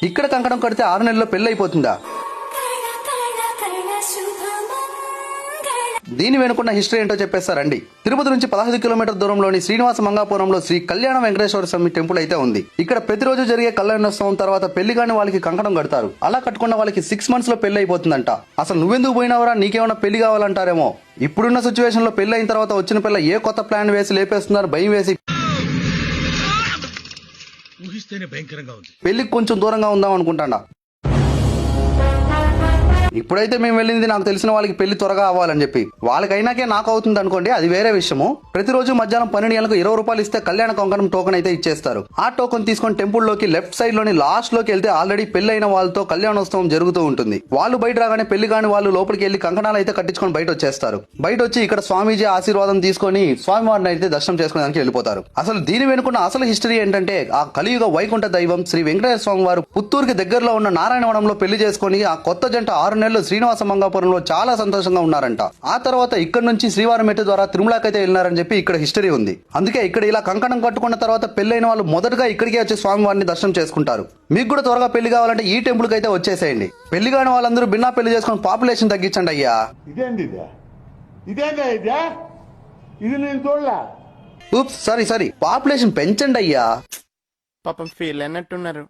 ఇక్కడ కంకణం కడితే 6 నెలల్లో పెళ్లి అయిపోతుందా? దీని వెనుకున్న హిస్టరీ ఏంటో చెప్పేస్తారండి. తిరుపతి నుంచి 15 కిలోమీటర్ దూరంలోని శ్రీనివాస మంగాపురంలో శ్రీ కళ్యాణ వెంకటేశ్వర స్వామి టెంపుల్ అయితే ఉంది. ఇక్కడ ప్రతిరోజు జరిగే కళ్యాణోత్సవం తర్వాత పెళ్లి కాని వాళ్ళకి కంకణం కడతారు. అలా కట్టుకున్న వాళ్ళకి 6 months లో పెళ్లి అయిపోతుందంట. అసలు నువ్వెందుకు పోయినవరా, నీకేమైనా పెళ్లి కావాలంటారేమో. ఇప్పుడున్న సిచ్యువేషన్ లో పెళ్లి అయిన తర్వాత వచ్చిన పిల్ల ఏ కొత్త ప్లాన్ వేసి లేపేస్తున్నారు, భయం వేసి పెళ్లికి కొంచెం దూరంగా ఉందాం అనుకుంటాడా. ఇప్పుడైతే మేము వెళ్ళింది నాకు తెలిసిన వాళ్ళకి పెళ్లి త్వరగా అవ్వాలని చెప్పి. వాళ్ళకైనాకే నాకు అవుతుంది అనుకోండి, అది వేరే విషయము. ప్రతిరోజు మధ్యాహ్నం 12 గంటలకు 20 రూపాయలు ఇస్తే కళ్యాణ కంకణం టోకెన్ అయితే ఇచ్చేస్తారు. ఆ టోకెన్ తీసుకొని టెంపుల్ లోకి లెఫ్ట్ సైడ్ లోని లాస్ట్ లోకి వెళ్తే ఆల్రెడీ పెళ్లి అయిన వాళ్ళతో కళ్యాణోత్సవం జరుగుతూ ఉంటుంది. వాళ్ళు బయట రాగానే పెళ్లి కాని వాళ్ళు లోపలికి వెళ్లి కంకణాలు అయితే కట్టించుకొని బయట వచ్చేస్తారు. బయట వచ్చి ఇక్కడ స్వామీజీ ఆశీర్వాదం తీసుకొని స్వామివారిని అయితే దర్శనం చేసుకోవడానికి వెళ్ళిపోతారు. అసలు దీని వెనుకున్న అసలు హిస్టరీ ఏంటంటే, ఆ కలియుగ వైకుంఠ దైవం శ్రీ వెంకటేశ్వర స్వామి వారు పుత్తూరుకి దగ్గరలో ఉన్న నారాయణవనంలో పెళ్లి చేసుకుని ఆ కొత్త జంట 6 నెలలు శ్రీనివాస మంగాపురంలో చాలా సంతోషంగా ఉన్నారంట. ఆ తర్వాత ఇక్కడ నుంచి శ్రీవారం మెట్టు ద్వారా తిరుమలకైతే వెళ్ళినారని చెప్పి ఇక్కడ హిస్టరీ ఉంది. అందుకే ఇక్కడ ఇలా కంకణం కట్టుకున్న తర్వాత పెళ్లైన వాళ్ళు మొదటగా ఇక్కడికే వచ్చి స్వామివారిని దర్శనం చేసుకుంటారు. మీకు కూడా త్వరగా పెళ్లి కావాలంటే ఈ టెంపుల్ కి అయితే వచ్చేసేయండి. పెళ్లి కాని వాళ్ళందరూ బిన్నా పెళ్లి చేసుకుని పాపులేషన్ తగ్గించండి అయ్యా. సారీ పాపులేషన్ పెంచండి అయ్యా. పాపం ఫీల్ అన్నట్టున్నారు.